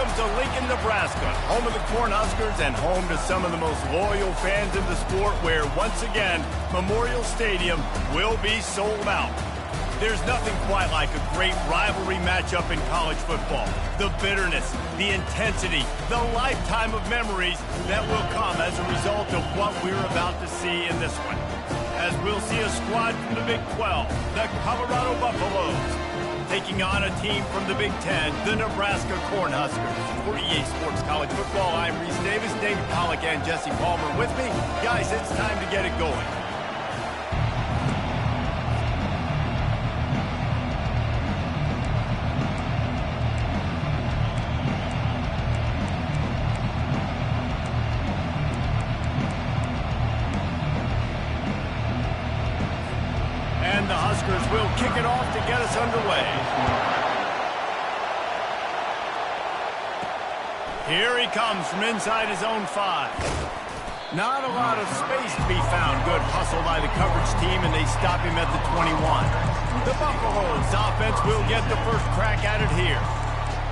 Welcome to Lincoln, Nebraska, home of the Cornhuskers and home to some of the most loyal fans in the sport, where, once again, Memorial Stadium will be sold out. There's nothing quite like a great rivalry matchup in college football. The bitterness, the intensity, the lifetime of memories that will come as a result of what we're about to see in this one. As we'll see a squad from the Big 12, the Colorado Buffaloes, taking on a team from the Big 10, the Nebraska Cornhuskers. For EA Sports College Football, I'm Reese Davis, David Pollack, and Jesse Palmer with me. Guys, it's time to get it going. And the Huskers will kick it off to get us underway. Here he comes from inside his own 5. Not a lot of space to be found. Good hustle by the coverage team, and they stop him at the 21. The Buffaloes offense will get the first crack at it here.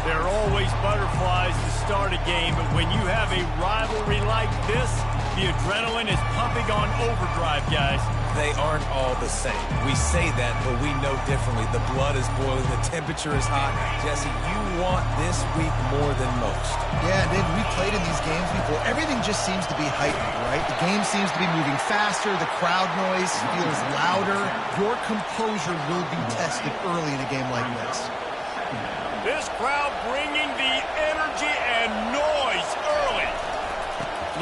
There are always butterflies to start a game, but when you have a rivalry like this, the adrenaline is pumping on overdrive, guys. They aren't all the same. We say that, but we know differently. The blood is boiling. The temperature is hot. Jesse, you want this week more than most. Yeah, David, we played in these games before. Everything just seems to be heightened, right? The game seems to be moving faster. The crowd noise feels louder. Your composure will be tested early in a game like this. This crowd bringing the energy and noise early.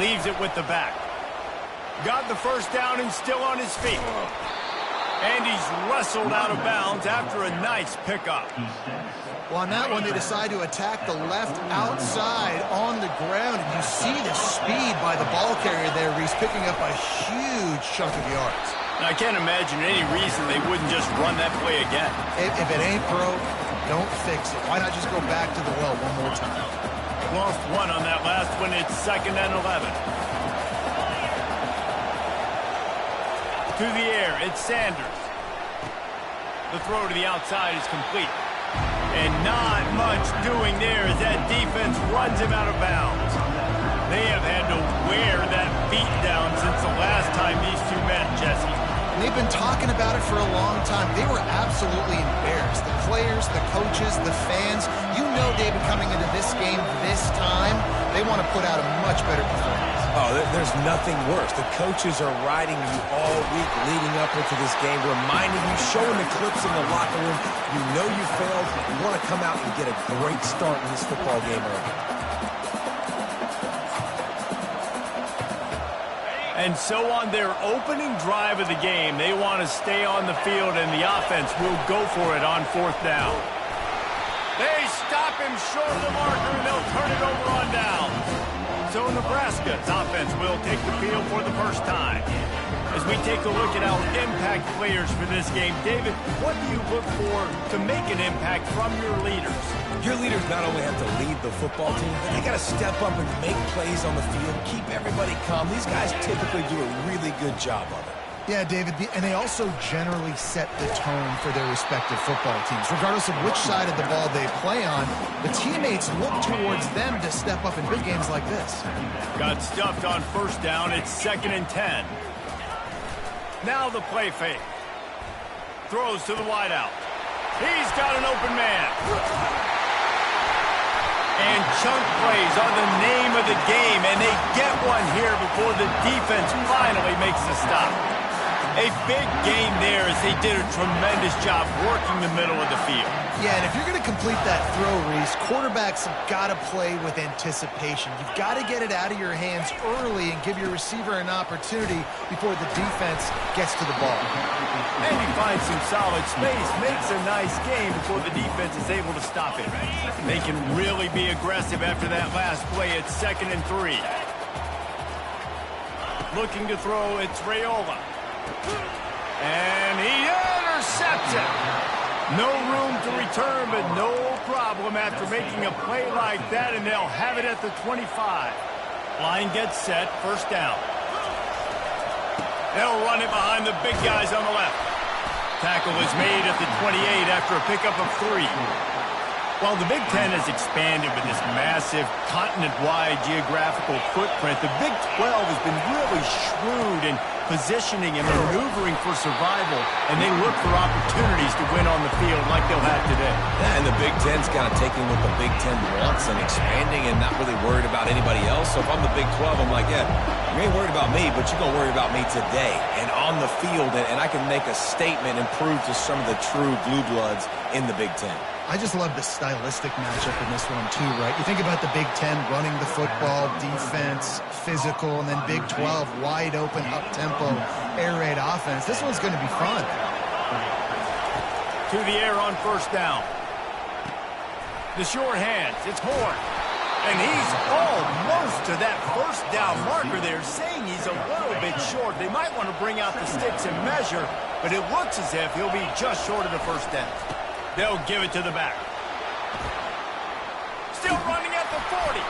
Leaves it with the back. Got the first down and still on his feet. And he's wrestled out of bounds after a nice pickup. Well, on that one, they decide to attack the left outside on the ground. And you see the speed by the ball carrier there, Reese, picking up a huge chunk of yards. Now, I can't imagine any reason they wouldn't just run that play again. If it ain't broke, don't fix it. Why not just go back to the well one more time? Lost one on that last one. It's 2nd and 11. To the air, it's Sanders. The throw to the outside is complete. And not much doing there as that defense runs him out of bounds. They have had to wear that beat down since the last time these two met, Jesse. They've been talking about it for a long time. They were absolutely embarrassed. The players, the coaches, the fans. You know, David, coming into this game this time, they want to put out a much better performance. Oh, there's nothing worse. The coaches are riding you all week leading up into this game, reminding you, showing the clips in the locker room. You know you failed. You want to come out and get a great start in this football game early. And so on their opening drive of the game, they want to stay on the field, and the offense will go for it on 4th down. They stop him short of the marker, and they'll turn it over on down. So Nebraska's offense will take the field for the first time. As we take a look at our impact players for this game, David, what do you look for to make an impact from your leaders? Your leaders not only have to lead the football team, but they got to step up and make plays on the field, keep everybody calm. These guys typically do a really good job of it. Yeah, David, and they also generally set the tone for their respective football teams. Regardless of which side of the ball they play on, the teammates look towards them to step up in big games like this. Got stuffed on 1st down. It's 2nd and 10. Now the play fake. Throws to the wideout. He's got an open man. And chunk plays are the name of the game, and they get one here before the defense finally makes the stop. A big game there as they did a tremendous job working the middle of the field. Yeah, and if you're going to complete that throw, Reese, quarterbacks have got to play with anticipation. You've got to get it out of your hands early and give your receiver an opportunity before the defense gets to the ball. And he finds some solid space, makes a nice game before the defense is able to stop it. They can really be aggressive after that last play. It's 2nd and 3. Looking to throw, it's Raiola. And he intercepts it. No room to return, but no problem after making a play like that, and they'll have it at the 25. Line gets set, 1st down. They'll run it behind the big guys on the left. Tackle is made at the 28 after a pickup of 3. While the Big Ten has expanded with this massive continent-wide geographical footprint, the Big 12 has been really shrewd in positioning and maneuvering for survival, and they look for opportunities to win on the field like they'll have today. Yeah, and the Big Ten's kind of taking what the Big Ten wants and expanding and not really worried about anybody else. So if I'm the Big 12, I'm like, yeah, you ain't worried about me, but you're going to worry about me today and on the field, and I can make a statement and prove to some of the true blue bloods in the Big Ten. I just love the stylistic matchup in this one, too, right? You think about the Big Ten running the football, defense, physical, and then Big 12, wide open, up-tempo, air raid offense. This one's going to be fun. To the air on first down. The short hands. It's Horn. And he's almost to that first down marker there, saying he's a little bit short. They might want to bring out the sticks and measure, but it looks as if he'll be just short of the first down. They'll give it to the back. Still running at the 40.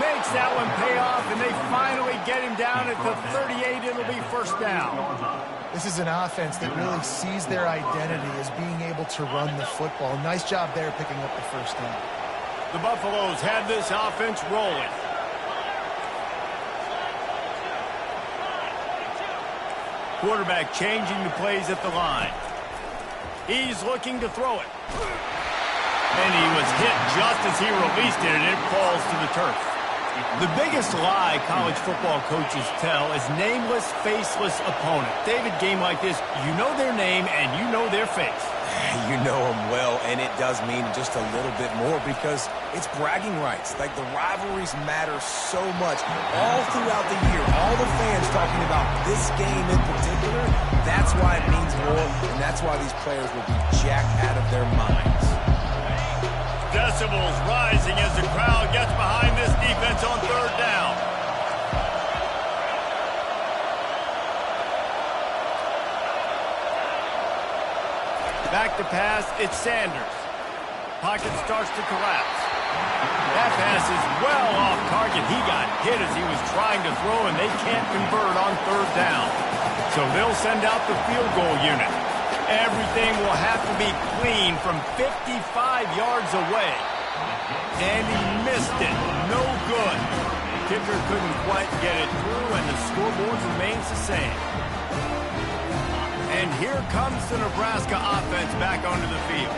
Makes that one pay off, and they finally get him down at the 38. It'll be first down. This is an offense that really sees their identity as being able to run the football. Nice job there picking up the first down. The Buffaloes have this offense rolling. Quarterback changing the plays at the line. He's looking to throw it. And he was hit just as he released it, and it falls to the turf. The biggest lie college football coaches tell is nameless, faceless opponent. David, game like this, you know their name and you know their face. You know them well, and it does mean just a little bit more because it's bragging rights. Like, the rivalries matter so much. All throughout the year, all the fans talking about this game in particular, that's why it means more, and that's why these players will be jacked out of their minds. Decibels rising as the crowd gets behind this defense on third down. Back to pass, it's Sanders. Pocket starts to collapse. That pass is well off target. He got hit as he was trying to throw, and they can't convert on third down. So they'll send out the field goal unit. Everything will have to be clean from 55 yards away. And he missed it. No good. Kicker couldn't quite get it through, and the scoreboard remains the same. And here comes the Nebraska offense back onto the field.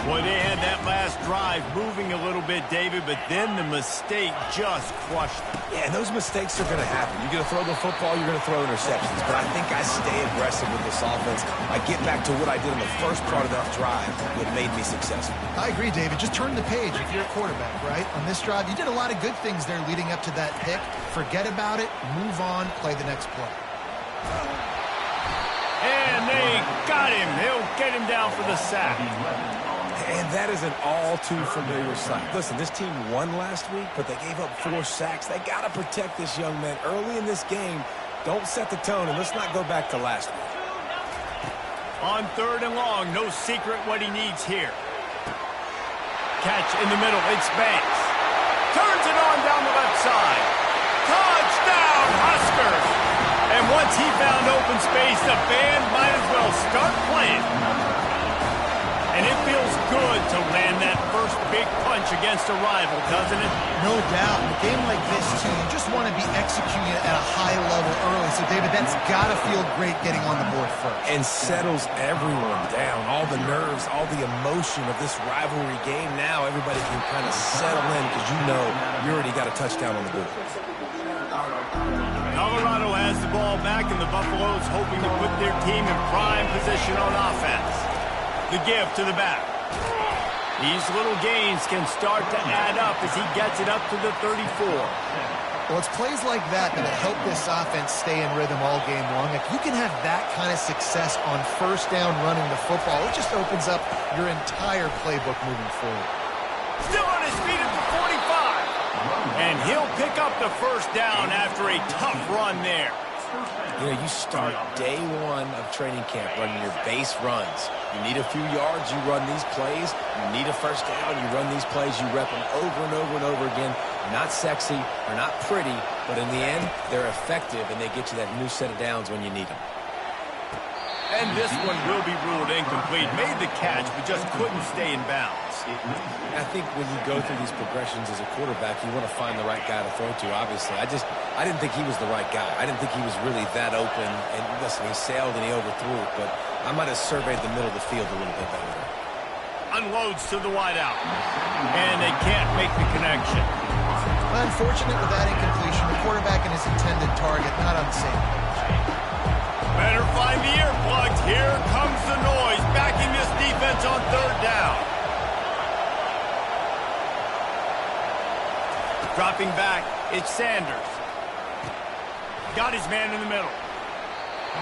Boy, they had that last drive moving a little bit, David, but then the mistake just crushed them. Yeah, and those mistakes are going to happen. You're going to throw the football, you're going to throw interceptions. But I think I stay aggressive with this offense. I get back to what I did in the first part of that drive that made me successful. I agree, David. Just turn the page if you're a quarterback, right? On this drive, you did a lot of good things there leading up to that pick. Forget about it, move on, play the next play. And they got him. They'll get him down for the sack. And that is an all-too-familiar sight. Listen, this team won last week, but they gave up 4 sacks. They got to protect this young man early in this game. Don't set the tone, and let's not go back to last week. On third and long, no secret what he needs here. Catch in the middle. It's Banks. Turns it on down the left side. Touchdown, Huskers! And once he found open space, the band might as well start playing. And it feels good to land that first big punch against a rival, doesn't it? No doubt. In a game like this, too, you just want to be executing at a high level early. So, David, that's got to feel great getting on the board first. And settles everyone down. All the nerves, all the emotion of this rivalry game. Now everybody can kind of settle in because you know you already got a touchdown on the board. Colorado has the ball back, and the Buffaloes hoping to put their team in prime position on offense. The give to the back. These little gains can start to add up as he gets it up to the 34. Well, it's plays like that that'll help this offense stay in rhythm all game long. If you can have that kind of success on first down running the football, it just opens up your entire playbook moving forward. Still on his feet at the 45. And he'll pick up the first down after a tough run there. You know, you start day one of training camp running your base runs. You need a few yards, you run these plays. You need a first down, you run these plays. You rep them over and over and over again. Not sexy, they're not pretty, but in the end, they're effective, and they get you that new set of downs when you need them. And this one will be ruled incomplete. Made the catch, but just couldn't stay in bounds. I think when you go through these progressions as a quarterback, you want to find the right guy to throw to, obviously. I didn't think he was the right guy. I didn't think he was really that open. And listen, he sailed and he overthrew it, but I might have surveyed the middle of the field a little bit better there. Unloads to the wideout. And they can't make the connection. Unfortunate with that incompletion. The quarterback and his intended target not on the same page. Better find the earplugs. Here comes the noise, backing this defense on third down. Dropping back, it's Sanders. Got his man in the middle.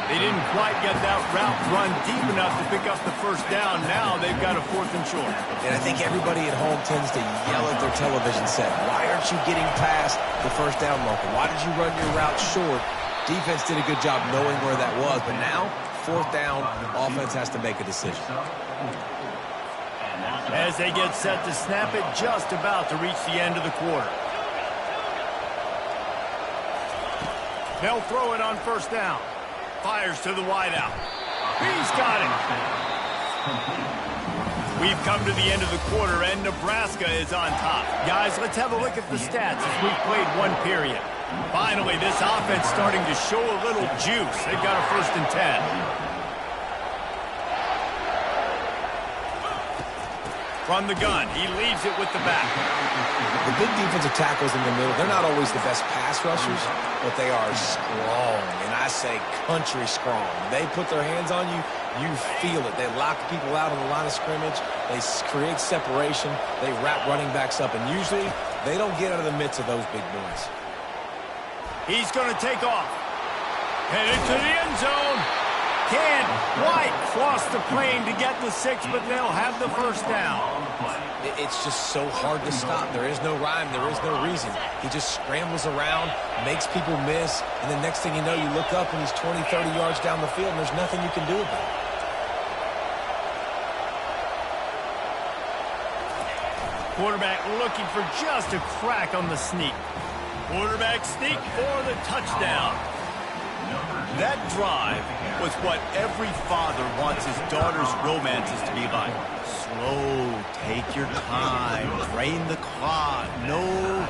They didn't quite get that route run deep enough to pick up the first down. Now they've got a 4th and short. And I think everybody at home tends to yell at their television set. Why aren't you getting past the first down marker? Why did you run your route short? Defense did a good job knowing where that was. But now, 4th down, offense has to make a decision. As they get set to snap it, just about to reach the end of the quarter. They'll throw it on first down. Fires to the wideout. He's got it. We've come to the end of the quarter, and Nebraska is on top. Guys, let's have a look at the stats as we've played one period. Finally, this offense starting to show a little juice. They've got a 1st and 10. From the gun, he leaves it with the back. The big defensive tackles in the middle, they're not always the best pass rushers, but they are strong, and I say country strong. They put their hands on you, you feel it. They lock people out on the line of scrimmage. They create separation. They wrap running backs up, and usually they don't get out of the midst of those big boys. He's going to take off. Headed to the end zone. Can't quite cross the plane to get the 6, but they'll have the first down. It's just so hard to stop. There is no rhyme. There is no reason. He just scrambles around, makes people miss, and the next thing you know, you look up and he's 20, 30 yards down the field, and there's nothing you can do about it. Quarterback looking for just a crack on the sneak. Quarterback sneak for the touchdown. That drive was what every father wants his daughter's romances to be like. Slow, take your time, drain the clock, no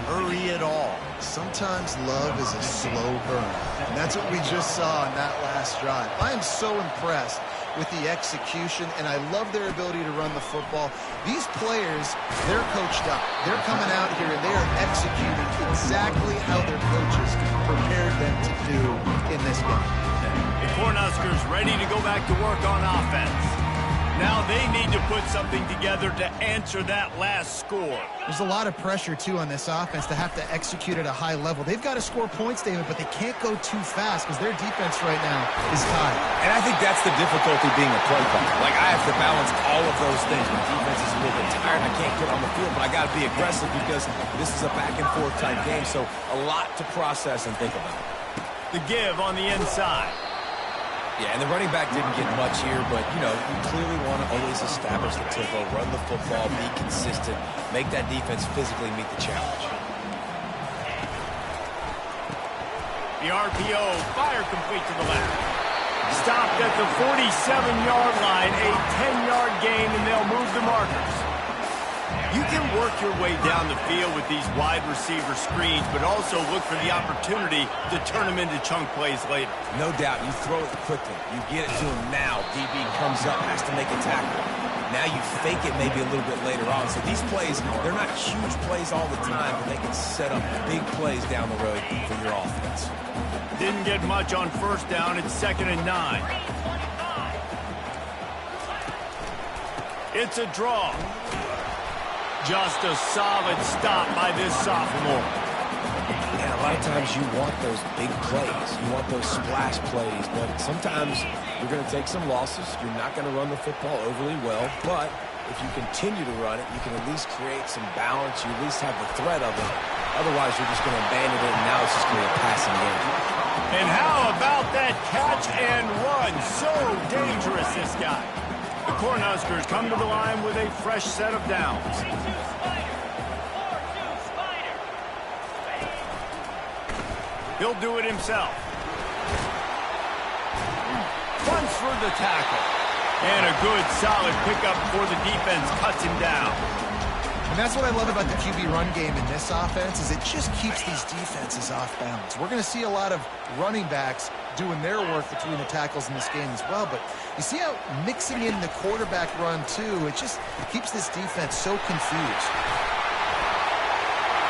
hurry at all. Sometimes love is a slow burn, and that's what we just saw on that last drive. I am so impressed with the execution, and I love their ability to run the football. These players, they're coached up. They're coming out here, and they are executing exactly how their coaches prepared them to do in this game. The Cornhuskers ready to go back to work on offense. Now they need to put something together to answer that last score. There's a lot of pressure, too, on this offense to have to execute at a high level. They've got to score points, David, but they can't go too fast because their defense right now is tired. And I think that's the difficulty being a play caller. Like, I have to balance all of those things. My defense is a little bit tired. I can't get on the field, but I got to be aggressive because this is a back-and-forth type game, so a lot to process and think about. The give on the inside. Yeah, and the running back didn't get much here, but, you know, you clearly want to always establish the tempo, run the football, be consistent, make that defense physically meet the challenge. The RPO, fire complete to the left. Stopped at the 47-yard line, a 10-yard gain, and they'll move the markers. You can work your way down the field with these wide receiver screens, but also look for the opportunity to turn them into chunk plays later. No doubt, you throw it quickly. You get it to him now. DB comes up, has to make a tackle. Now you fake it maybe a little bit later on. So these plays, they're not huge plays all the time, but they can set up big plays down the road for your offense. Didn't get much on first down. It's 2nd and 9. It's a draw. Just a solid stop by this sophomore. And a lot of times you want those big plays. You want those splash plays. But sometimes you're going to take some losses. You're not going to run the football overly well. But if you continue to run it, you can at least create some balance. You at least have the threat of it. Otherwise, you're just going to abandon it, and now it's just going to be a passing game. And how about that catch and run? So dangerous, this guy. The Cornhuskers come to the line with a fresh set of downs. He'll do it himself. runs for the tackle. And a good, solid pickup before the defense cuts him down. And that's what I love about the QB run game in this offense is it just keeps these defenses off balance. We're going to see a lot of running backs doing their work between the tackles in this game as well. But you see how mixing in the quarterback run, too, it just keeps this defense so confused.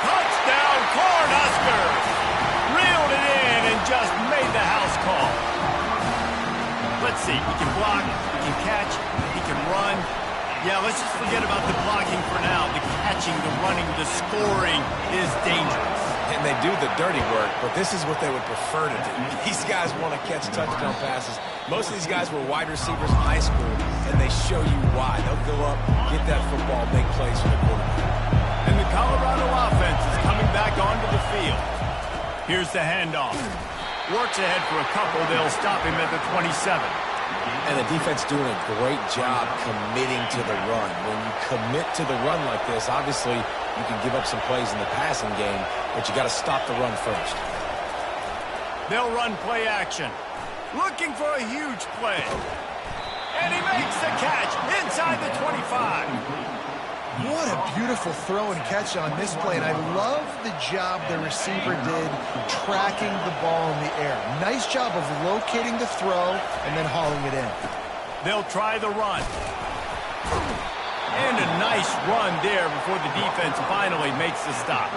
Touchdown, Cornhuskers! Reeled it in and just made the house call. Let's see. He can block, he can catch, he can run. Yeah, let's just forget about the blocking for now. The catching, the running, the scoring is dangerous. And they do the dirty work, but this is what they would prefer to do. These guys want to catch touchdown passes. Most of these guys were wide receivers in high school, and they show you why. They'll go up, get that football, make plays for the quarterback. And the Colorado offense is coming back onto the field. Here's the handoff. Works ahead for a couple. They'll stop him at the 27. And the defense doing a great job committing to the run. When you commit to the run like this, obviously you can give up some plays in the passing game, but you got to stop the run first. They'll run play action. Looking for a huge play. And he makes the catch inside the 25. What a beautiful throw and catch on this play, and I love the job the receiver did tracking the ball in the air. Nice job of locating the throw and then hauling it in. They'll try the run. And a nice run there before the defense finally makes the stop.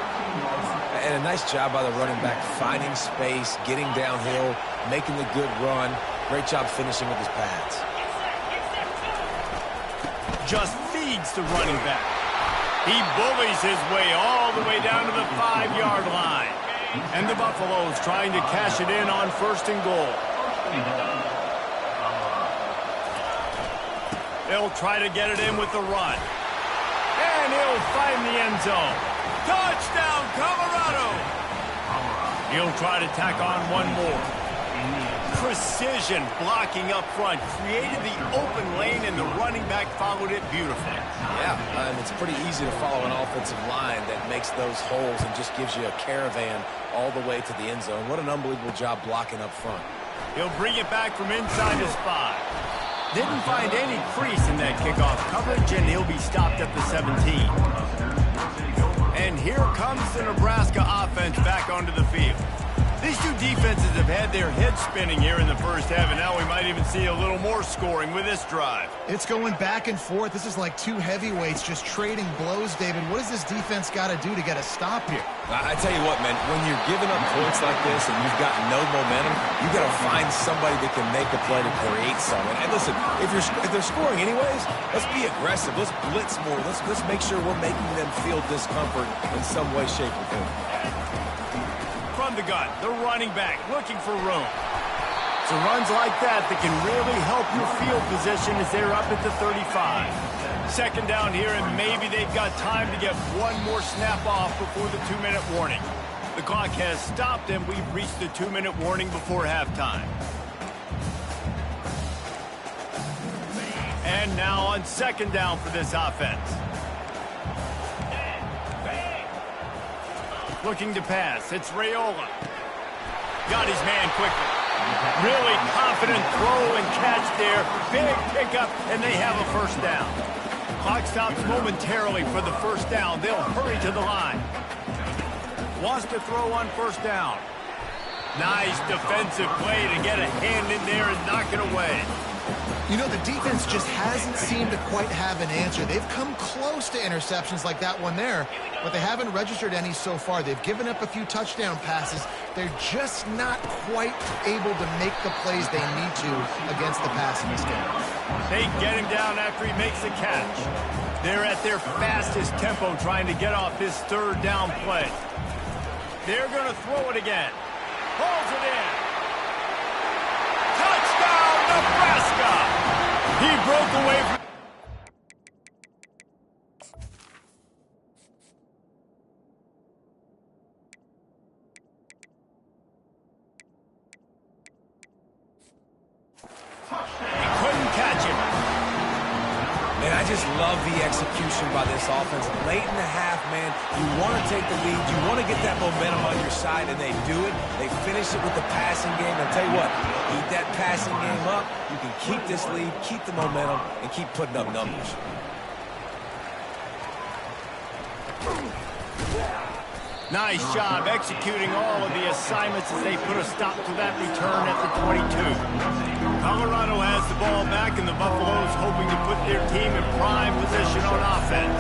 And a nice job by the running back finding space, getting downhill, making the good run. Great job finishing with his pads. Just feeds the running back. He bullies his way all the way down to the 5-yard line. And the Buffaloes trying to cash it in on 1st and goal. They'll try to get it in with the run. And he'll find the end zone. Touchdown, Colorado! He'll try to tack on one more. Precision blocking up front, created the open lane, and the running back followed it beautifully. Yeah, and it's pretty easy to follow an offensive line that makes those holes and just gives you a caravan all the way to the end zone. What an unbelievable job blocking up front. He'll bring it back from inside his 5. Didn't find any crease in that kickoff coverage, and he'll be stopped at the 17. And here comes the Nebraska offense back onto the field. These two defenses have had their heads spinning here in the first half, and now we might even see a little more scoring with this drive. It's going back and forth. This is like two heavyweights just trading blows, David. What does this defense got to do to get a stop here? I tell you what, man, when you're giving up points like this and you've got no momentum, you got to find somebody that can make a play to create something. And listen, if they're scoring anyways, let's be aggressive. Let's blitz more. Let's make sure we're making them feel discomfort in some way, shape, or form. From the gun, the running back looking for room. So runs like that can really help your field position as they're up at the 35. 2nd down here, and maybe they've got time to get one more snap off before the 2-minute warning. The clock has stopped, and we've reached the 2-minute warning before halftime. And now on 2nd down for this offense. Looking to pass. It's Raiola. Got his man quickly. Really confident throw and catch there. Big pickup, and they have a 1st down. Clock stops momentarily for the 1st down. They'll hurry to the line. Wants to throw on 1st down. Nice defensive play to get a hand in there and knock it away. You know, the defense just hasn't seemed to quite have an answer. They've come close to interceptions like that one there, but they haven't registered any so far. They've given up a few touchdown passes. They're just not quite able to make the plays they need to against the pass in this game. They get him down after he makes the catch. They're at their fastest tempo trying to get off this 3rd down play. They're going to throw it again. Pulls it in. Touchdown, Nebraska! He broke away from... I just love the execution by this offense. Late in the half, man, you want to take the lead. You want to get that momentum on your side, and they do it. They finish it with the passing game. I'll tell you what, eat that passing game up. You can keep this lead, keep the momentum, and keep putting up numbers. Nice job executing all of the assignments as they put a stop to that return at the 22. Colorado has the ball back, and the Buffaloes hoping to put their team in prime position on offense.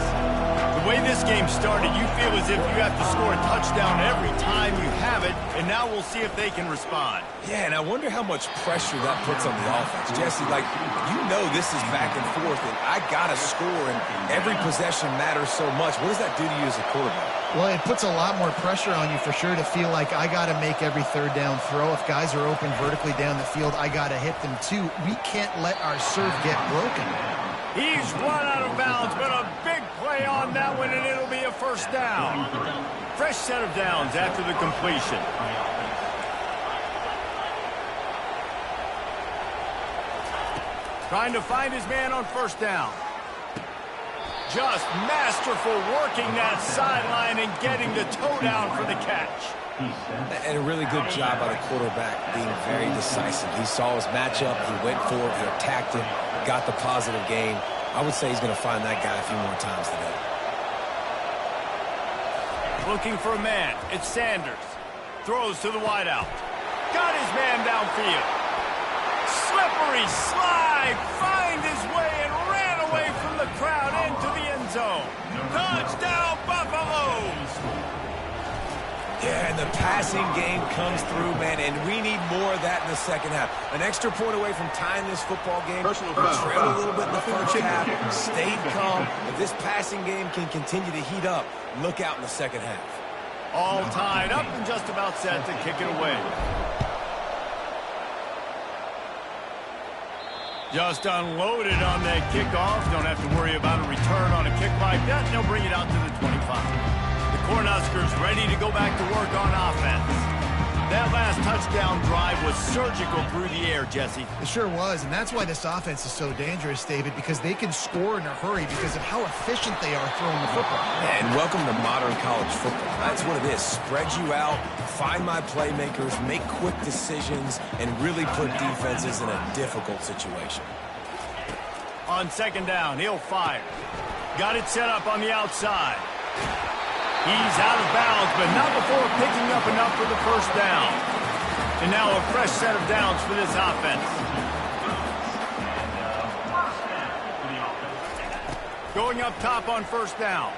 The way this game started, you feel as if you have to score a touchdown every time you have it, and now we'll see if they can respond. Yeah, and I wonder how much pressure that puts on the offense. Jesse, like, you know this is back and forth, and I got to score, and every possession matters so much. What does that do to you as a quarterback? Well, it puts a lot more pressure on you for sure to feel like I got to make every third down throw. If guys are open vertically down the field, I got to hit them too. We can't let our serve get broken. He's run out of bounds, but a big play on that one, and it'll be a first down. Fresh set of downs after the completion. Trying to find his man on first down. Just masterful working that sideline and getting the toe down for the catch. And a really good job by the quarterback being very decisive. He saw his matchup, he went for it, he attacked it, got the positive gain. I would say he's going to find that guy a few more times today. Looking for a man. It's Sanders. Throws to the wideout. Got his man downfield. Slippery slide. Find his way and ran away from the crowd into the end zone. Touchdown, Buffaloes! Yeah, and the passing game comes through, man, and we need more of that in the second half. An extra point away from tying this football game. We trailed a little bit in the first half, stayed calm. If this passing game can continue to heat up, look out in the second half. All tied up and just about set to kick it away. Just unloaded on that kickoff. Don't have to worry about a return on a kick like that. They'll bring it out to the 25. The Cornhuskers ready to go back to work on offense. That last touchdown drive was surgical through the air, Jesse. It sure was, and that's why this offense is so dangerous, David, because they can score in a hurry because of how efficient they are throwing the football. And welcome to modern college football. That's what it is. Spread you out, find my playmakers, make quick decisions, and really put defenses in a difficult situation. On second down, he'll fire. Got it set up on the outside. He's out of bounds, but not before picking up enough for the first down. And now a fresh set of downs for this offense. Going up top on first down.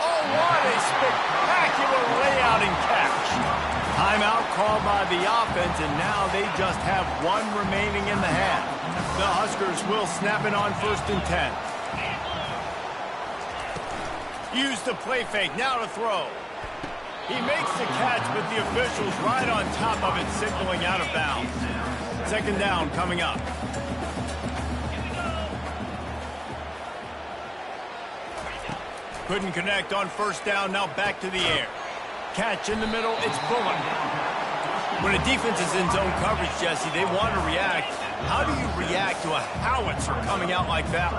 Oh, what a spectacular layout and catch. Timeout called by the offense, and now they just have one remaining in the half. The Huskers will snap it on 1st and 10. Use the play fake, now to throw. He makes the catch, but the official's right on top of it, signaling out of bounds. Second down coming up. Couldn't connect on first down, now back to the air. Catch in the middle, it's Bullock. When a defense is in zone coverage, Jesse, they want to react. How do you react to a howitzer coming out like that?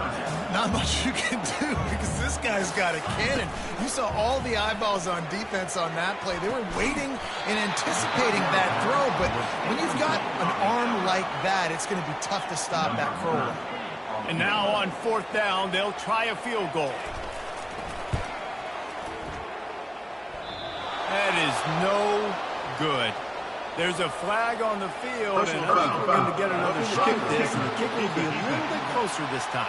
Not much you can do because this guy's got a cannon. You saw all the eyeballs on defense on that play. They were waiting and anticipating that throw, but when you've got an arm like that, it's going to be tough to stop that curl. And now on 4th down, they'll try a field goal. That is no good. There's a flag on the field, and I think we're going to get another shot at this, and the kick will be a little bit closer this time.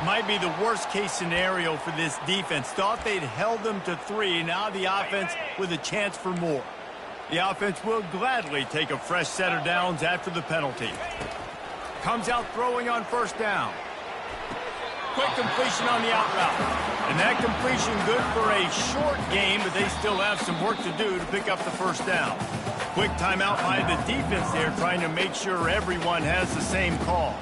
Might be the worst-case scenario for this defense. Thought they'd held them to 3. Now the offense with a chance for more. The offense will gladly take a fresh set of downs after the penalty. Comes out throwing on first down. Quick completion on the out route. And that completion good for a short game, but they still have some work to do to pick up the first down. Quick timeout by the defense there, trying to make sure everyone has the same call.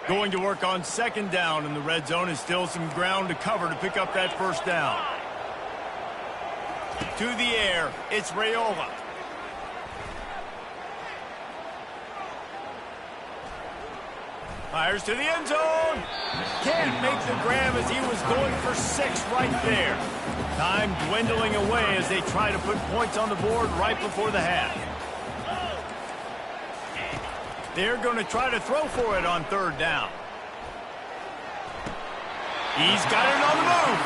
Going to work on second down in the red zone, is still some ground to cover to pick up that first down. To the air, it's Raiola. Fires to the end zone. Can't make the grab as he was going for 6 right there. Time dwindling away as they try to put points on the board right before the half. They're going to try to throw for it on 3rd down. He's got it on the move.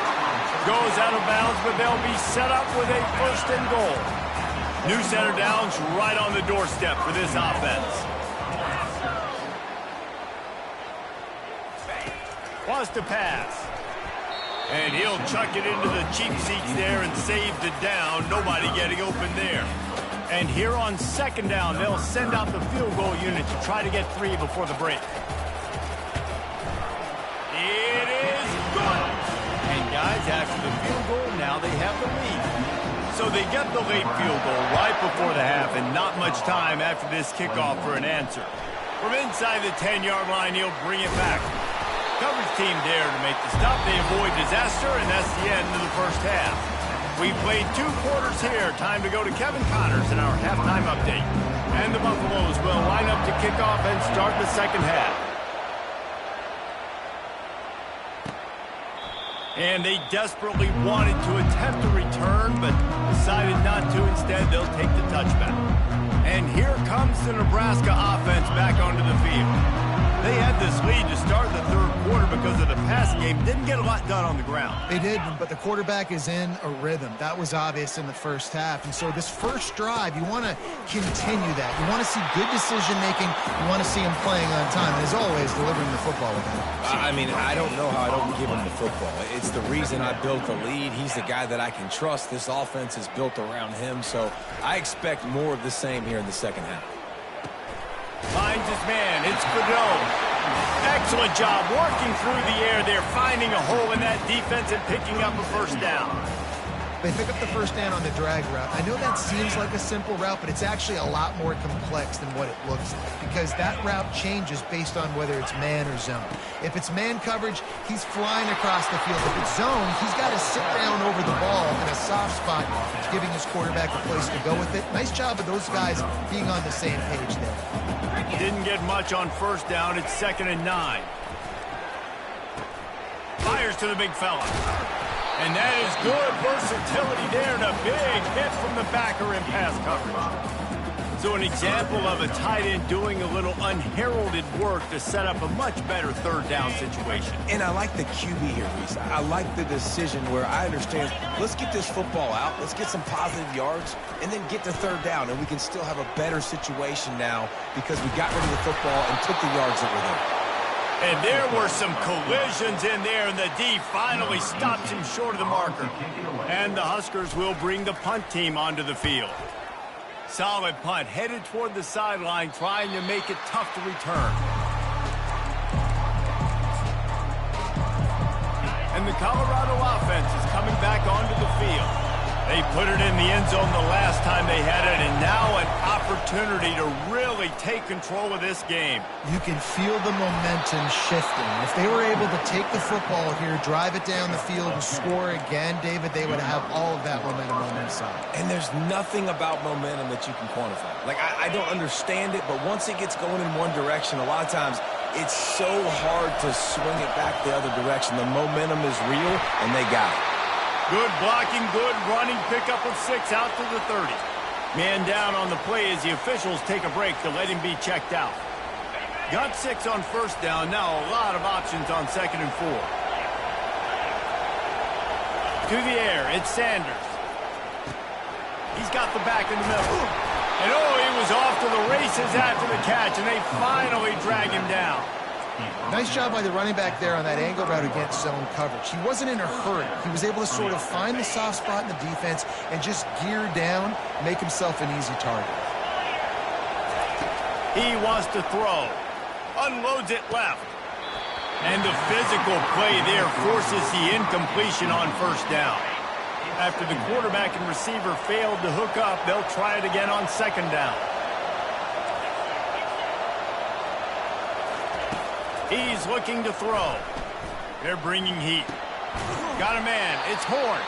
Goes out of bounds, but they'll be set up with a 1st and goal. New center downs right on the doorstep for this offense. Wants to pass. And he'll chuck it into the cheap seats there and save the down. Nobody getting open there. And here on 2nd down, they'll send out the field goal unit to try to get 3 before the break. It is good. And guys, after the field goal, now they have the lead. So they get the late field goal right before the half and not much time after this kickoff for an answer. From inside the 10-yard line, he'll bring it back. Coverage team there to make the stop. They avoid disaster, and that's the end of the first half. We played 2 quarters here. Time to go to Kevin Connors in our halftime update. And the Buffaloes will line up to kick off and start the 2nd half. And they desperately wanted to attempt a return, but decided not to. Instead, they'll take the touchback. And here comes the Nebraska offense back onto the field. They had this lead to start the 3rd quarter because of the passing game. Didn't get a lot done on the ground. They did, but the quarterback is in a rhythm. That was obvious in the first half. And so this first drive, you want to continue that. You want to see good decision-making. You want to see him playing on time. And as always, delivering the football with him. I mean, I don't know how I don't give him the football. It's the reason I built the lead. He's the guy that I can trust. This offense is built around him. So I expect more of the same here in the 2nd half. Finds his man. It's Godot. Excellent job working through the air there, finding a hole in that defense and picking up a 1st down. They pick up the 1st down on the drag route. I know that seems like a simple route, but it's actually a lot more complex than what it looks like because that route changes based on whether it's man or zone. If it's man coverage, he's flying across the field. If it's zone, he's got to sit down over the ball in a soft spot, giving his quarterback a place to go with it. Nice job of those guys being on the same page there. Didn't get much on 1st down. It's 2nd and 9. Fires to the big fella. And that is good versatility there and a big hit from the backer in pass coverage. So an example of a tight end doing a little unheralded work to set up a much better 3rd down situation. And I like the QB here, Reese. I like the decision where I understand, let's get this football out, let's get some positive yards, and then get to 3rd down, and we can still have a better situation now because we got rid of the football and took the yards that were there. And there were some collisions in there, and the D finally stops him short of the marker. And the Huskers will bring the punt team onto the field. Solid punt, headed toward the sideline, trying to make it tough to return. And the Colorado offense is coming back onto the field. They put it in the end zone the last time they had it, and now an opportunity to really take control of this game. You can feel the momentum shifting. If they were able to take the football here, drive it down the field, and score again, David, they would have all of that momentum on their side. And there's nothing about momentum that you can quantify. Like, I don't understand it, but once it gets going in one direction, a lot of times it's so hard to swing it back the other direction. The momentum is real, and they got it. Good blocking, good running, pickup of 6 out to the 30. Man down on the play as the officials take a break to let him be checked out. Got 6 on 1st down, now a lot of options on 2nd and 4. To the air, it's Sanders. He's got the back in the middle. And oh, he was off to the races after the catch, and they finally drag him down. Nice job by the running back there on that angle route against zone coverage. He wasn't in a hurry. He was able to sort of find the soft spot in the defense and just gear down, make himself an easy target. He wants to throw. Unloads it left. And the physical play there forces the incompletion on 1st down. After the quarterback and receiver failed to hook up, they'll try it again on 2nd down. He's looking to throw. They're bringing heat. Got a man. It's Horn.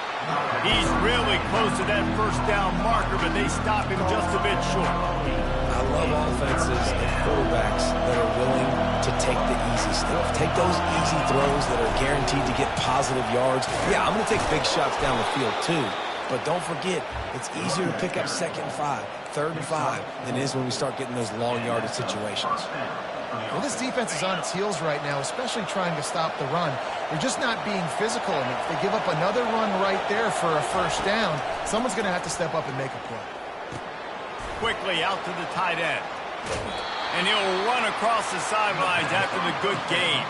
He's really close to that 1st down marker, but they stop him just a bit short. I love offenses and quarterbacks that are willing to take the easy stuff. Take those easy throws that are guaranteed to get positive yards. Yeah, I'm going to take big shots down the field too. But don't forget, it's easier to pick up 2nd and 5, 3rd and 5 than it is when we start getting those long yardage situations. Well, this defense is on its heels right now, especially trying to stop the run. They're just not being physical enough. They give up another run right there for a first down. Someone's going to have to step up and make a play. Quickly out to the tight end. And he'll run across the sidelines after the good gain.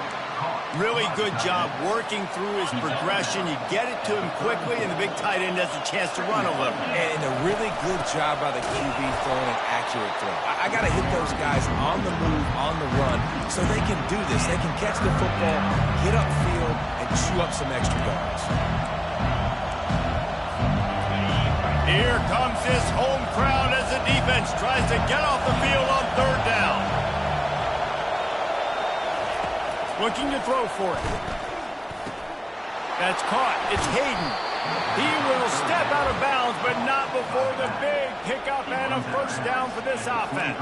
Really good job working through his progression. You get it to him quickly, and the big tight end has a chance to run a little. And a really good job by the QB throwing an accurate throw. I got to hit those guys on the move, on the run, so they can do this. They can catch the football, get upfield, and chew up some extra yards. Here comes this home crowd as the defense tries to get off the field on 3rd down. Looking to throw for it. That's caught. It's Hayden. He will step out of bounds, but not before the big pickup and a first down for this offense.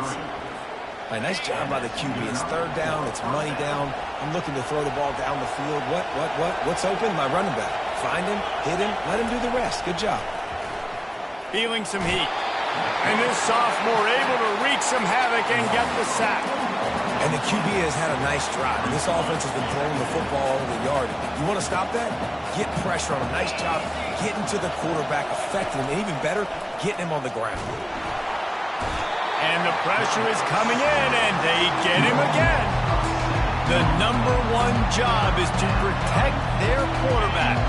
Nice job by the QB. It's 3rd down. It's money down. I'm looking to throw the ball down the field. What's open? My running back. Find him, hit him, let him do the rest. Good job. Feeling some heat. And this sophomore able to wreak some havoc and get the sack. And the QB has had a nice drive. And this offense has been throwing the football over the yard. You want to stop that? Get pressure on him. Nice job getting to the quarterback, affecting him, and even better, getting him on the ground. And the pressure is coming in, and they get him again. The #1 job is to protect their quarterback.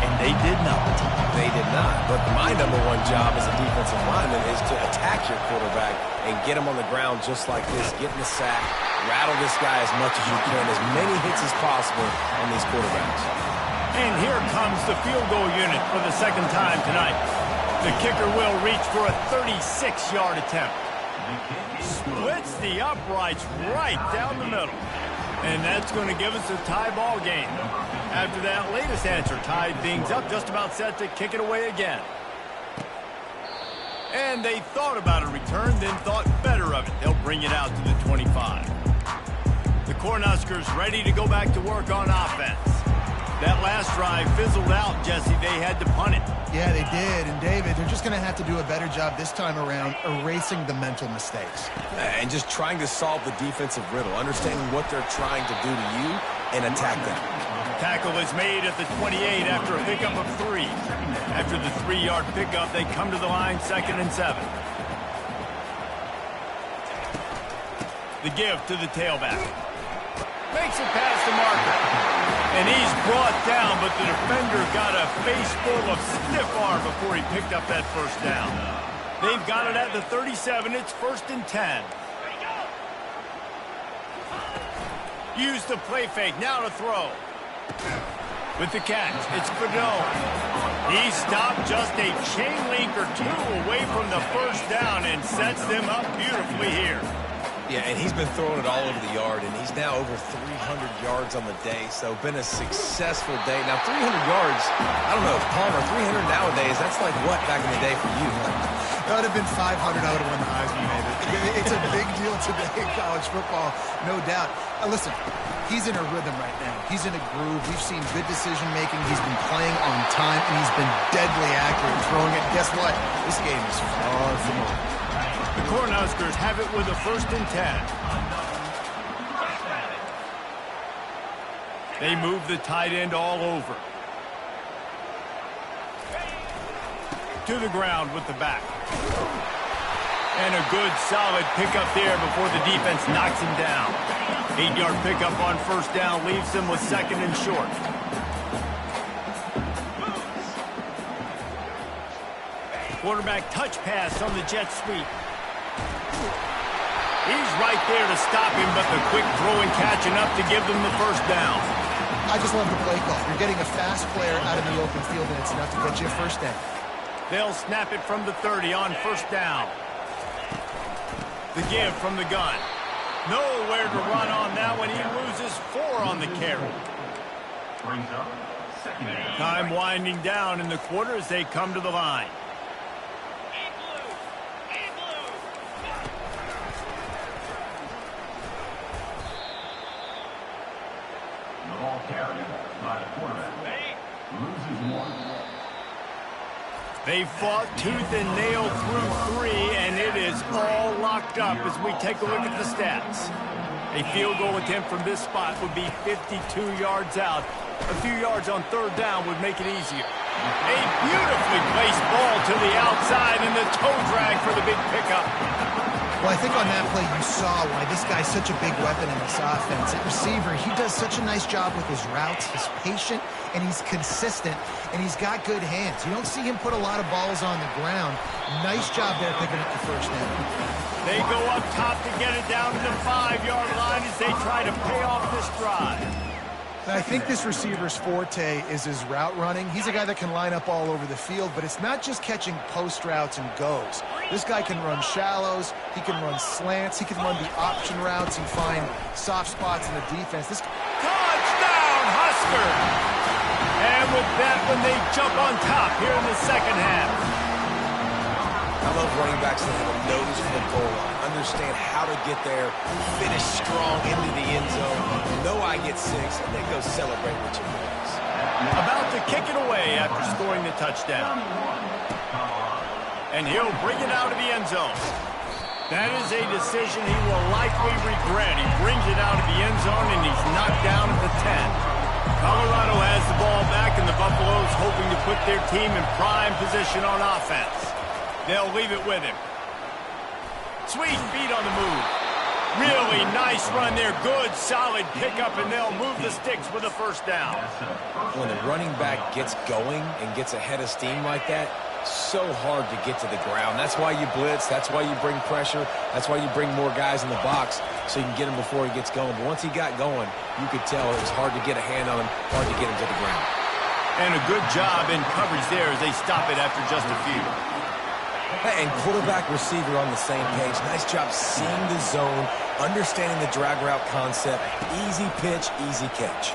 And they did not. They did not. But my #1 job as a defensive lineman is to attack your quarterback and get him on the ground just like this, get in the sack, rattle this guy as much as you can, as many hits as possible on these quarterbacks. And here comes the field goal unit for the 2nd time tonight. The kicker will reach for a 36-yard attempt. Splits the uprights right down the middle. And that's going to give us a tie ball game. After that latest answer tied things up, just about set to kick it away again. And they thought about a return, then thought better of it. They'll bring it out to the 25. The Cornhuskers ready to go back to work on offense. That last drive fizzled out, Jesse. They had to punt it. Yeah, they did. And, David, they're just going to have to do a better job this time around erasing the mental mistakes. And just trying to solve the defensive riddle, understanding what they're trying to do to you and attack them. Tackle is made at the 28 after a pickup of 3. After the 3-yard pickup, they come to the line 2nd and 7. The give to the tailback. Makes it past the marker. And he's brought down, but the defender got a face full of stiff arm before he picked up that first down. They've got it at the 37. It's 1st and 10. Use the play fake. Now to throw. With the catch, it's Fedone. He stopped just a chain link or 2 away from the first down and sets them up beautifully here. Yeah, and he's been throwing it all over the yard, and he's now over 300 yards on the day, so been a successful day. Now, 300 yards, I don't know, Palmer, 300 nowadays, that's like what back in the day for you? That would have been 500. I would have won the Heisman, maybe. It's a big deal today in college football, no doubt. Listen, he's in a rhythm right now. He's in a groove. We've seen good decision-making. He's been playing on time, and he's been deadly accurate throwing it. Guess what? This game is far from over. The Cornhuskers have it with a 1st and 10. They move the tight end all over. To the ground with the back. And a good solid pickup there before the defense knocks him down. 8-yard pickup on 1st down leaves him with 2nd and short. Quarterback touch pass on the jet sweep. He's right there to stop him, but the quick throw and catching up to give them the first down. I just love the play call. You're getting a fast player out in the open field, and it's enough to get you a first down. They'll snap it from the 30 on 1st down. The give from the gun. Nowhere to run on that one. He loses 4 on the carry. Time winding down in the quarter as they come to the line. They fought tooth and nail through 3, and it is all locked up as we take a look at the stats. A field goal attempt from this spot would be 52 yards out. A few yards on 3rd down would make it easier. A beautifully placed ball to the outside, and the toe drag for the big pickup. Well, I think on that play you saw why this guy's such a big weapon in this offense. At receiver, he does such a nice job with his routes. He's patient, and he's consistent, and he's got good hands. You don't see him put a lot of balls on the ground. Nice job there picking up the first down. They go up top to get it down to the 5-yard line as they try to pay off this drive. I think this receiver's forte is his route running. He's a guy that can line up all over the field, but it's not just catching post routes and goes. This guy can run shallows, he can run slants, he can run the option routes and find soft spots in the defense. Touchdown, Husker! And with that one, they jump on top here in the second half. I love running backs that have a nose for the goal line, understand how to get there, finish strong into the end zone, know I get 6, and then go celebrate with your boys. About to kick it away after scoring the touchdown. And he'll bring it out of the end zone. That is a decision he will likely regret. He brings it out of the end zone, and he's knocked down at the 10. Colorado has the ball back, and the Buffaloes hoping to put their team in prime position on offense. They'll leave it with him. Sweet feet on the move. Really nice run there. Good, solid pickup, and they'll move the sticks with a first down. When the running back gets going and gets ahead of steam like that, so hard to get to the ground. That's why you blitz. That's why you bring pressure. That's why you bring more guys in the box so you can get him before he gets going. But once he got going, you could tell it was hard to get a hand on him, hard to get him to the ground. And a good job in coverage there as they stop it after just a few. And quarterback receiver on the same page. Nice job seeing the zone, understanding the drag route concept. Easy pitch, easy catch.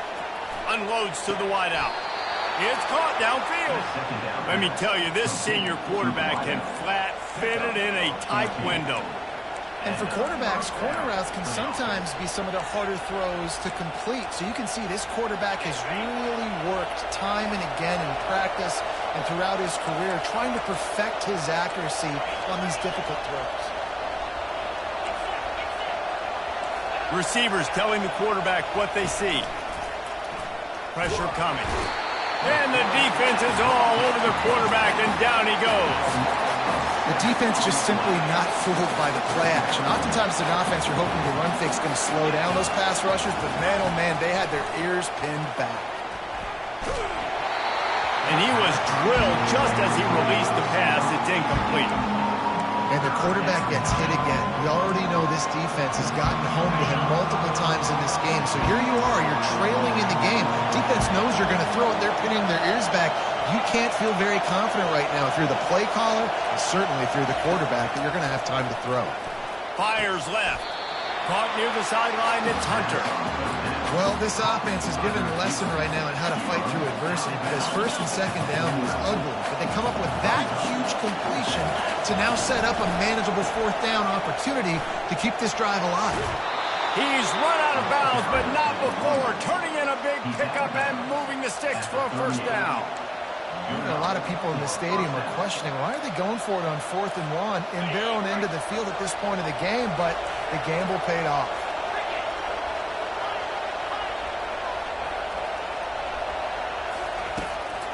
Unloads to the wide out. It's caught downfield. Let me tell you, this senior quarterback can flat fit it in a tight window. And for quarterbacks, corner routes can sometimes be some of the harder throws to complete. So you can see this quarterback has really worked time and again in practice and throughout his career trying to perfect his accuracy on these difficult throws. Receivers telling the quarterback what they see. Pressure coming. And the defense is all over the quarterback, and down he goes. The defense just simply not fooled by the play action. Oftentimes, an offense you're hoping the run fake's going to slow down those pass rushers, but man, oh man, they had their ears pinned back. And he was drilled just as he released the pass. It's incomplete. And the quarterback gets hit again. We already know this defense has gotten home to him multiple times in this game. So here you are, you're trailing in the game. Defense knows you're going to throw it. They're pinning their ears back. You can't feel very confident right now if you're the play caller, and certainly if you're the quarterback, that you're going to have time to throw. Fires left. Caught near the sideline, it's Hunter. Well, this offense is given a lesson right now on how to fight through adversity because first and second down was ugly, but they come up with that huge completion to now set up a manageable fourth down opportunity to keep this drive alive. He's run out of bounds, but not before turning in a big pickup and moving the sticks for a first down. A lot of people in the stadium are questioning why are they going for it on 4th and 1 in their own end of the field at this point of the game, but the gamble paid off.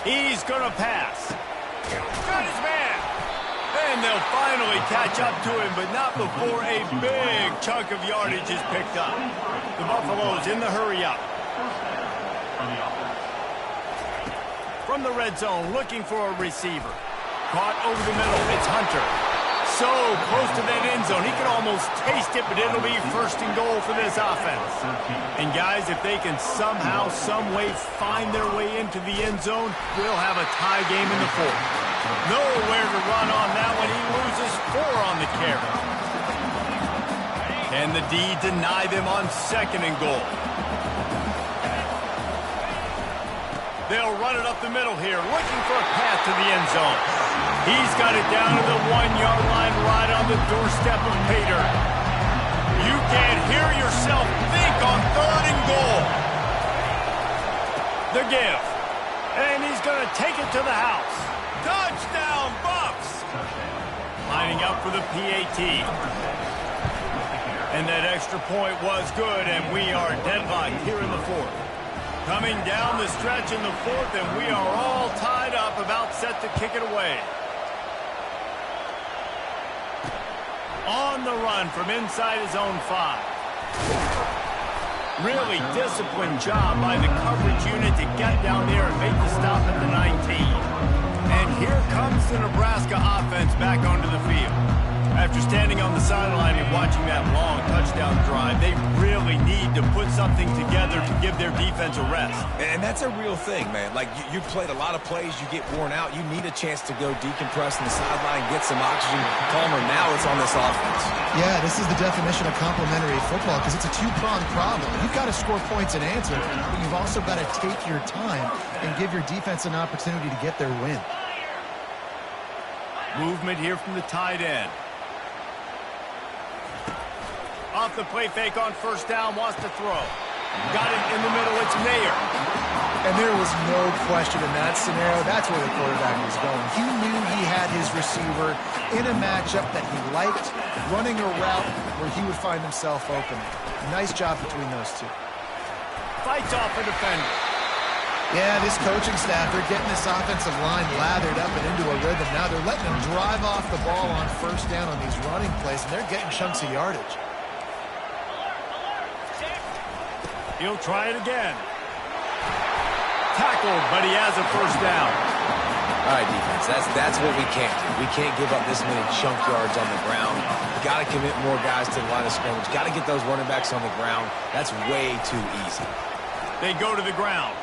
He's going to pass. Got his man. And they'll finally catch up to him, but not before a big chunk of yardage is picked up. The Buffaloes in the hurry up. From the red zone, looking for a receiver. Caught over the middle, it's Hunter. So close to that end zone, he can almost taste it, but it'll be first and goal for this offense. And guys, if they can somehow, some way find their way into the end zone, we'll have a tie game in the fourth. Nowhere to run on that one, he loses 4 on the carry. Can the D deny them on 2nd and goal? They'll run it up the middle here, looking for a path to the end zone. He's got it down to the 1-yard line right on the doorstep of Pater. You can't hear yourself think on 3rd and goal. The give. And he's going to take it to the house. Touchdown, Buffs! Lining up for the PAT. And that extra point was good, and we are deadlocked here in the fourth. Coming down the stretch in the fourth, and we are all tied up, about set to kick it away. On the run from inside his own 5. Really disciplined job by the coverage unit to get down there and make the stop at the 19. And here comes the Nebraska offense back onto the field. After standing on the sideline and watching that long touchdown drive, they really need to put something together to give their defense a rest. And that's a real thing, man. Like, you played a lot of plays, you get worn out, you need a chance to go decompress on the sideline, get some oxygen, calmer. Now it's on this offense. Yeah, this is the definition of complementary football because it's a two-pronged problem. You've got to score points and answer, but you've also got to take your time and give your defense an opportunity to get their win. Movement here from the tight end. Off the play fake on first down, wants to throw. Got it in the middle, it's Mayer. And there was no question in that scenario. That's where the quarterback was going. He knew he had his receiver in a matchup that he liked, running a route where he would find himself open. Nice job between those two. Fights off a defender. Yeah, this coaching staff, they're getting this offensive line lathered up and into a rhythm. Now they're letting them drive off the ball on first down on these running plays, and they're getting chunks of yardage. He'll try it again. Tackled, but he has a first down. All right, defense, that's what we can't do. We can't give up this many chunk yards on the ground. Got to commit more guys to the line of scrimmage. Got to get those running backs on the ground. That's way too easy. They go to the ground.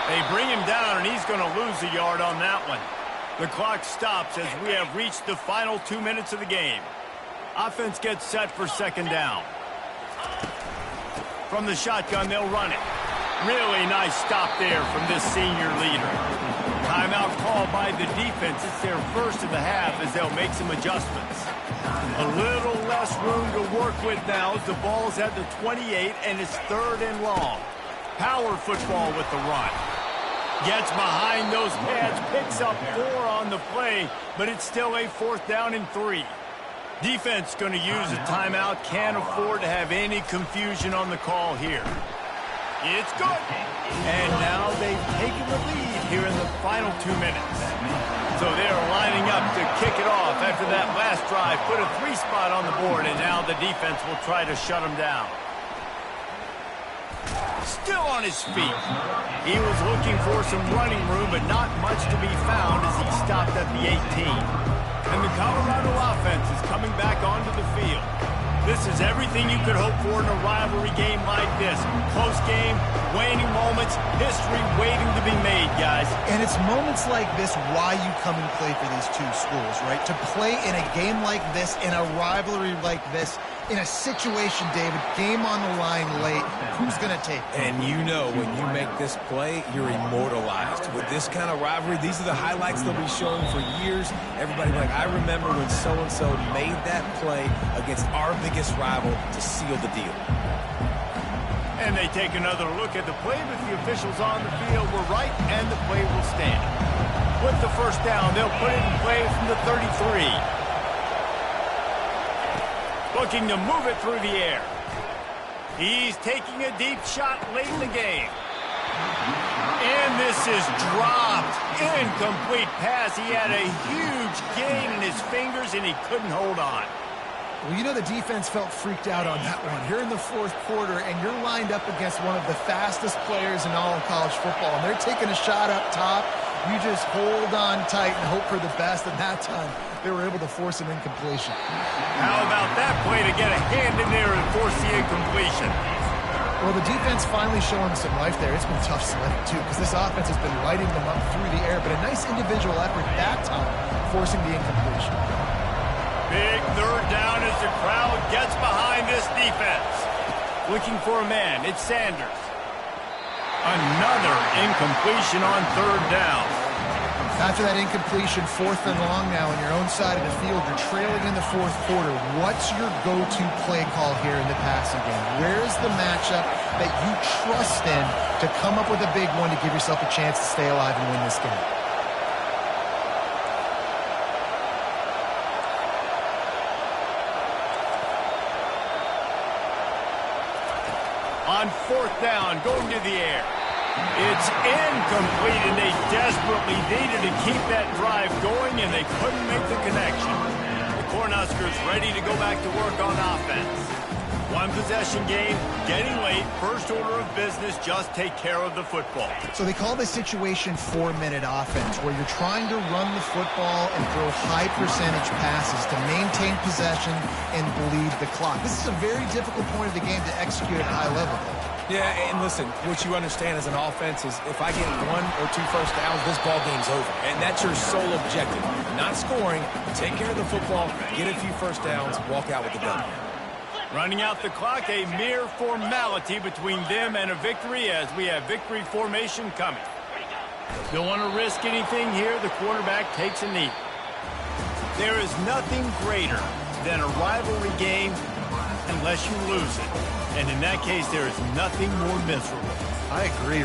They bring him down, and he's going to lose a yard on that one. The clock stops as we have reached the final 2 minutes of the game. Offense gets set for second down. From the shotgun, they'll run it. Really nice stop there from this senior leader. Timeout called by the defense. It's their first of the half as they'll make some adjustments. A little less room to work with now as the ball's at the 28 and it's 3rd and long. Power football with the run. Gets behind those pads, picks up 4 on the play, but it's still a 4th down and 3. Defense going to use a timeout. Can't afford to have any confusion on the call here. It's good. And now they've taken the lead here in the final 2 minutes. So they're lining up to kick it off after that last drive. Put a 3 spot on the board, and now the defense will try to shut them down. Still on his feet. He was looking for some running room, but not much to be found as he stopped at the 18. And the Colorado offense is coming back onto the field. This is everything you could hope for in a rivalry game like this. Close game, waning moments, history waiting to be made, guys. And it's moments like this why you come and play for these two schools, right? To play in a game like this, in a rivalry like this, in a situation, David, game on the line late, who's going to take it? And you know when you make this play, you're immortalized. With this kind of rivalry, these are the highlights they'll be showing for years. Everybody like, I remember when so-and-so made that play against our biggest rival to seal the deal. And they take another look at the play, but the officials on the field were right, and the play will stand. With the first down, they'll put it in play from the 33. Looking to move it through the air. He's taking a deep shot late in the game. And this is dropped. Incomplete pass. He had a huge gain in his fingers, and he couldn't hold on. Well, you know the defense felt freaked out on that one. You're in the 4th quarter, and you're lined up against one of the fastest players in all of college football, and they're taking a shot up top. You just hold on tight and hope for the best, and that time they were able to force an incompletion. How about that play to get a hand in there and force the incompletion? Well, the defense finally showing some life there. It's been tough sledding, too, because this offense has been lighting them up through the air, but a nice individual effort that time, forcing the incompletion. Big 3rd down as the crowd gets behind this defense. Looking for a man, it's Sanders. Another incompletion on 3rd down. After that incompletion, 4th and long now on your own side of the field, you're trailing in the 4th quarter. What's your go-to play call here in the passing game? Where's the matchup that you trust in to come up with a big one to give yourself a chance to stay alive and win this game? on 4th down, going to the air. It's incomplete, and they desperately needed to keep that drive going, and they couldn't make the connection. The Cornhuskers ready to go back to work on offense. One possession game, getting late, first order of business, just take care of the football. So they call this situation 4-minute offense, where you're trying to run the football and throw high percentage passes to maintain possession and bleed the clock. This is a very difficult point of the game to execute at a high level. Yeah, and listen, what you understand as an offense is if I get 1 or 2 first downs, this ball game's over. And that's your sole objective. Not scoring, take care of the football, get a few first downs, walk out with the W. Running out the clock, a mere formality between them and a victory as we have victory formation coming. Don't want to risk anything here. The quarterback takes a knee. There is nothing greater than a rivalry game unless you lose it. And in that case, there is nothing more miserable. I agree.